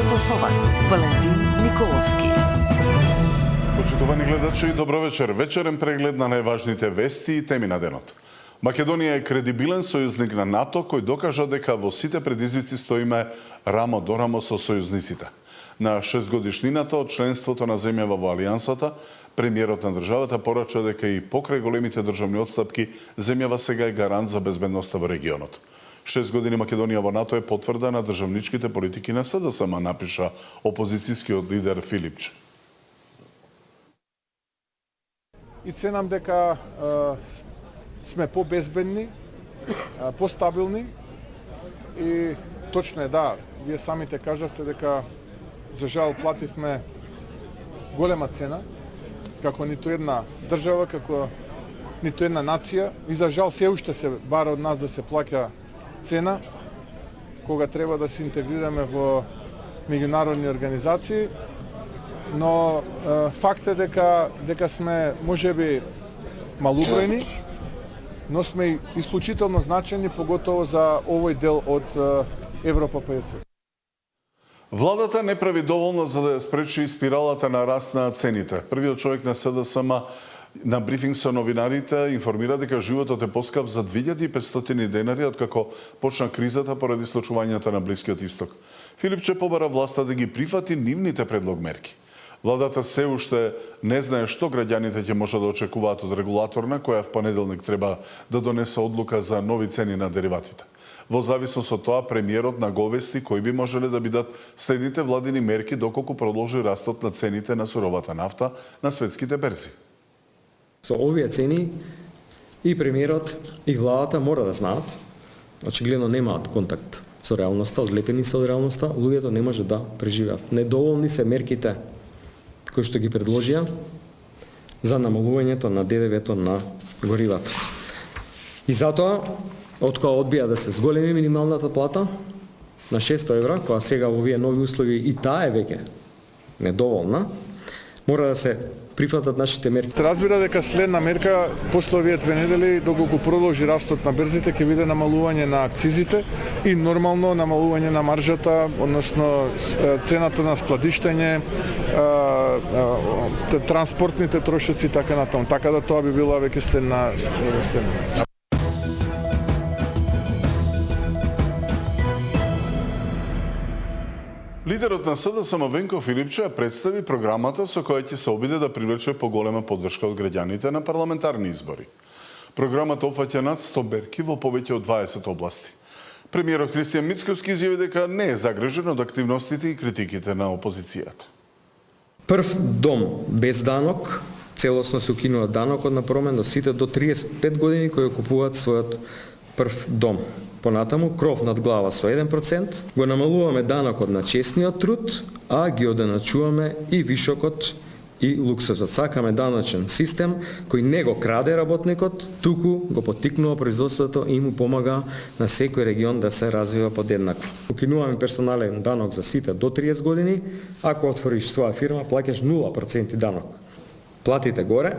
Студиото со вас, Валентин Николовски. Почитувани гледачи, добро вечер. Вечерен преглед на најважните вести и теми на денот. Македонија е кредибилен сојузник на НАТО кој докажа дека во сите предизвици стоиме рамо до рамо со сојузниците. На 6 годишнината од членството на земјава во Алијансата, премиерот на државата порача дека и покрај големите државни отстапки, земјава сега е гарант за безбедноста во регионот. 6 години Македонија во НАТО е потврда на државничките политики на СДСМ, напиша опозицијскиот лидер Филипче. И ценам дека сме по-безбедни, по-стабилни и точно е, да, вие самите кажавте дека за жал плативме голема цена, како ниту една држава, како ниту една нација, и за жал се уште се бара од нас да се плаќа цена кога треба да се интегрираме во меѓународни организации, но факт е дека сме можеби малубројни, но сме исклучително значени, поготово за овој дел од Европа па ЕЦ. Владата не прави доволно за да спречи спиралата на раст на цените. Првиот човек на СДСМ на брифинг со новинарите информира дека животот е поскап за 2500 денари откако почна кризата поради случувањата на Блискиот Исток. Филипче побара власта да ги прифати нивните предлог-мерки. Владата се уште не знае што граѓаните ќе може да очекуваат од регулаторна, која в понеделник треба да донесе одлука за нови цени на дериватите. Во зависност од тоа, премиерот наговести кои би можеле да бидат следните владини мерки доколку продолжи растот на цените на суровата нафта на светските берзи. Со овие цени и премиерот и владата мора да знаат, очигледно немаат контакт со реалноста, одлепени се од реалноста, луѓето не може да преживеат. Недоволни се мерките кои што ги предложија за намалувањето на ДДВ-то на горивата. И затоа, откога одбија да се зголеми минималната плата на 600 евра, која сега во овие нови услови и таа е веќе недоволна, мора да се прифатат нашите мерки. Се разбира дека следна мерка после овие 2 недели, доколку продолжи растот на берзите, ќе биде намалување на акцизите и нормално намалување на маржата, односно цената на складиштење, транспортните трошоци и така натаму. Така да тоа би била веќе следна. Лидерот на СДСМ Венко Филипче представи програмата со која ќе се обиде да привлече поголема поддршка од граѓаните на парламентарни избори. Програмата опфаќа над 100 мерки во повеќе од 20 области. Премиерот Христијан Мицкоски изјави дека не е загрижен од активностите и критиките на опозицијата. Прв дом без данок, целосно се укинува данокот на промен до сите до 35 години кои купуваат својот прв дом. Понатаму, кров над глава со 1%, го намалуваме данокот на честниот труд, а ги оденачуваме и вишокот и луксозот. Сакаме даночен систем кој не го краде работникот, туку го поттикнува производството и му помага на секој регион да се развива подеднакво. Укинуваме персонален данок за сите до 30 години, ако отвориш своја фирма, плаќаш 0% данок. Платите горе,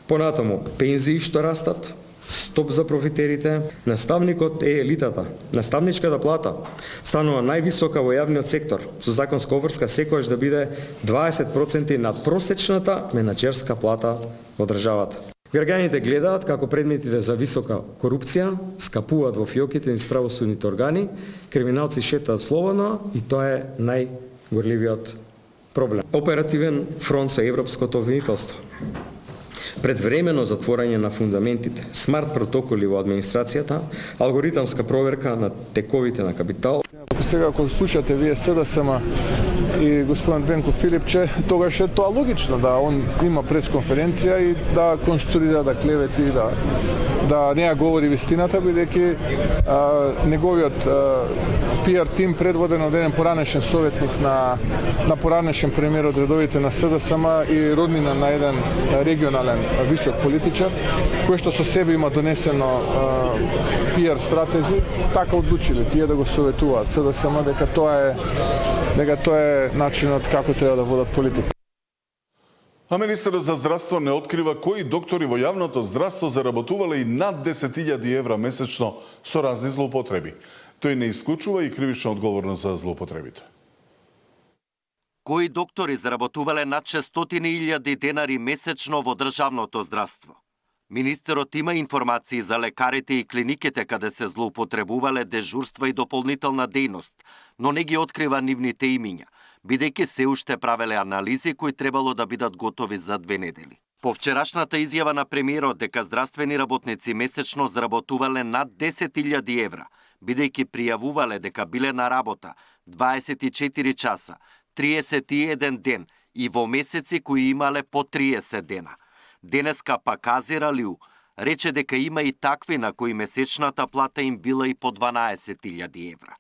понатаму пензии што растат, стоп за профитерите, наставникот е елитата. Наставничката плата станува највисока во јавниот сектор, со законска обврска секојаш да биде 20% над просечната менаџерска плата во државата. Граѓаните гледаат како предметите за висока корупција скапуваат во фиоките низ правосудните органи, криминалци шетаат слободно и тоа е најгорливиот проблем. Оперативен фронт со европското обвинителство. Предвремено затворање на фундаментите, смарт протоколи во администрацијата, алгоритамска проверка на тековите на капитал. Сега, ако слушате вие СДСМ и господин Венко Филипче, тогаш е тоа логично да он има пресконференција и да конструира, да клевети, да не ја говори вистината, бидејќи неговиот PR тим предводен од еден поранешен советник на поранешен премиер од редовите на СДСМ и роднина на еден регионален висок политичар, кој што со себе има донесено PR стратези, така одлучиле тие да го советуваат СДСМ дека тоа е начинот како треба да водат политика. А министерот за здравство не открива кои доктори во јавното здравство заработувале и над 10.000 евра месечно со разни злоупотреби. Тој не исклучува и кривична одговорност за злоупотребите. Кои доктори заработувале над 600.000 денари месечно во државното здравство? Министерот има информации за лекарите и клиниките каде се злоупотребувале дежурства и дополнителна дејност, но не ги открива нивните имиња, бидејќи се уште правеле анализи кои требало да бидат готови за 2 недели. По вчерашната изјава на премиерот дека здравствени работници месечно заработувале над 10.000 евра, бидејќи пријавувале дека биле на работа 24 часа, 31 ден и во месеци кои имале по 30 дена. Денеска пак Азир Алиу рече дека има и такви на кои месечната плата им била и по 12.000 евра.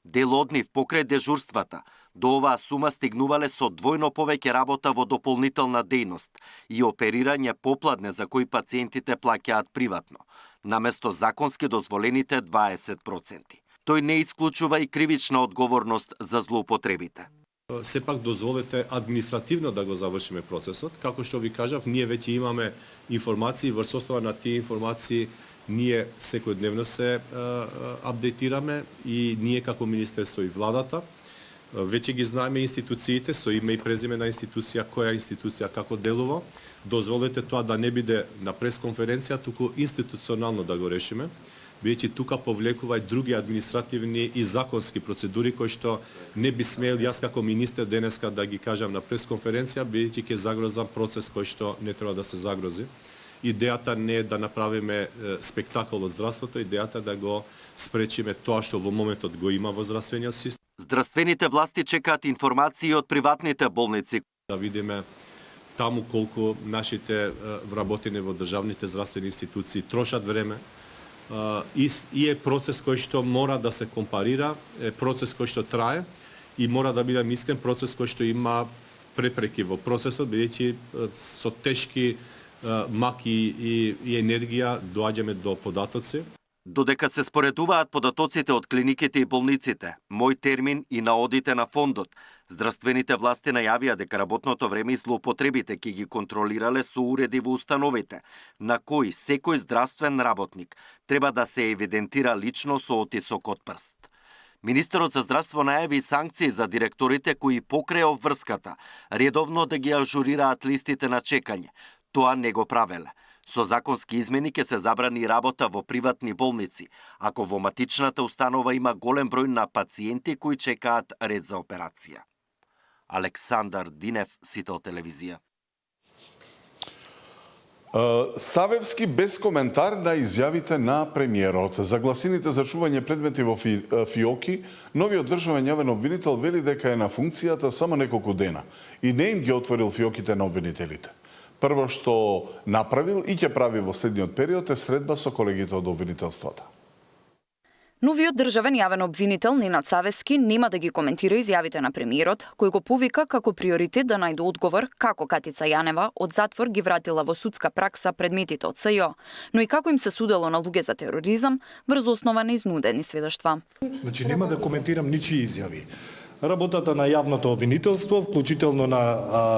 Дел од нив покрај дежурствата до оваа сума стигнувале со двојно повеќе работа во дополнителна дејност и оперирање попладне за кои пациентите плаќаат приватно, наместо законски дозволените 20%. Тој не исклучува и кривична одговорност за злоупотребите. Сепак дозволете административно да го завршиме процесот. Како што ви кажав, ние веќе имаме информации, врз основа на тие информации ние секојдневно се апдейтираме и ние како Министерство и владата веќе ги знаеме институциите со име и презиме на институција, која институција како делува. Дозволете тоа да не биде на пресконференција, туку институционално да го решиме, бидејќи тука повлекува и други административни и законски процедури кои што не би смел јас како министер денеска да ги кажам на пресконференција, бидејќи ќе загрозам процес кој што не треба да се загрози. Идејата не е да направиме спектакол од здравството, идејата е да го спречиме тоа што во моментот го има во здравствениот систем. Здравствените власти чекаат информации од приватните болници. Да видиме таму колку нашите вработени во државните здравствени институции трошат време, и е процес кој што мора да се компарира, е процес кој што трае и мора да биде искрен, процес кој што има препреки во процесот, бидејќи со тешки маки и енергија доаѓаме до податоци. Додека се споредуваат податоците од клиниките и болниците, мој термин и на одите на фондот, здравствените власти најавија дека работното време и злоупотребите ќе ги контролирале со уреди во установите, на кои секој здравствен работник треба да се евидентира лично со отисок од прст. Министерот за здравство најави санкции за директорите кои покрај обврската редовно да ги ажурираат листите на чекање. Тоа не го правеле. Со законски измени ќе се забрани работа во приватни болници, ако во матичната установа има голем број на пациенти кои чекаат ред за операција. Александар Динев, Сител телевизија. Савевски без коментар на изјавите на премиерот. За гласините за чување предмети во фиоки, новиот државен јавен обвинител вели дека е на функцијата само неколку дена и не им ги отворил фиоките на обвинителите. Прво што направил и ќе прави во следниот период е средба со колегите од обвинителствата. Новиот државен јавен обвинител Ненад Савевски нема да ги коментира изјавите на премиерот, кој го повика како приоритет да најде одговор како Катица Јанева од затвор ги вратила во судска пракса предметите од СЈО, но и како им се судело на луѓе за тероризам врз основа на изнудени сведоштва. Значи нема да коментирам ничии изјави. Работата на јавното обвинителство, вклучително на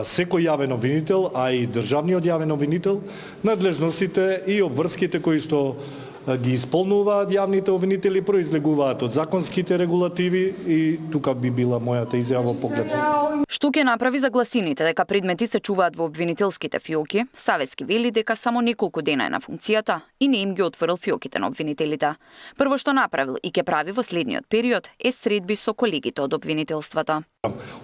секој јавен обвинител, а и државниот јавен обвинител, надлежностите и обврските кои што ги исполнуваат јавните обвинители произлегуваат од законските регулативи и тука би била мојата изјава поглед. Што ќе направи за гласините дека предмети се чуваат во обвинителските фиоки, Савевски вели дека само неколку дена е на функцијата и не им ги отворил фиоките на обвинителите. Прво што направил и ќе прави во следниот период е средби со колегите од обвинителствата.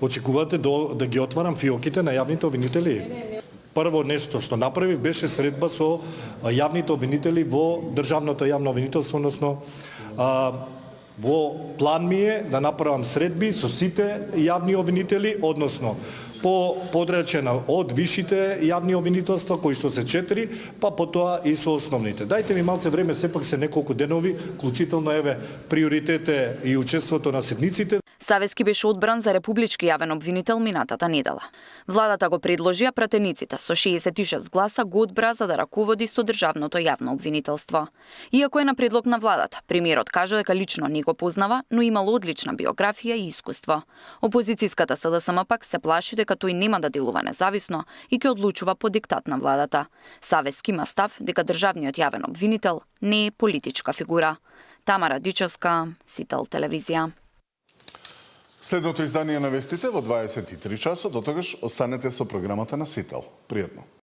Очекувате да ги отварам фиоките на јавните обвинители? Прво нешто што направив беше средба со јавните обвинители во државното јавно обвинителство, односно во план ми е да направам средби со сите јавни обвинители, односно по подрачена од вишите јавни обвинителства, кои што се 4, па потоа и со основните. Дајте ми малце време, сепак се неколку денови, вклучително еве приоритете и учеството на седниците. Савевски беше одбран за републички јавен обвинител минатата недела. Владата го предложи, а пратениците со 66 гласа го одбра за да раководи со државното јавно обвинителство. Иако е на предлог на владата, премиерот кажа дека лично не го познава, но имал одлична биографија и искуство. Опозицијската СДСМ пак се плаши дека тој нема да делува независно и ќе одлучува по диктат на владата. Савевски има став дека државниот јавен обвинител не е политичка фигура. Тамара Дичевска, Сител телевизија. Следното издание на вестите во 23 часот, дотогаш останете со програмата на Сител. Пријатно.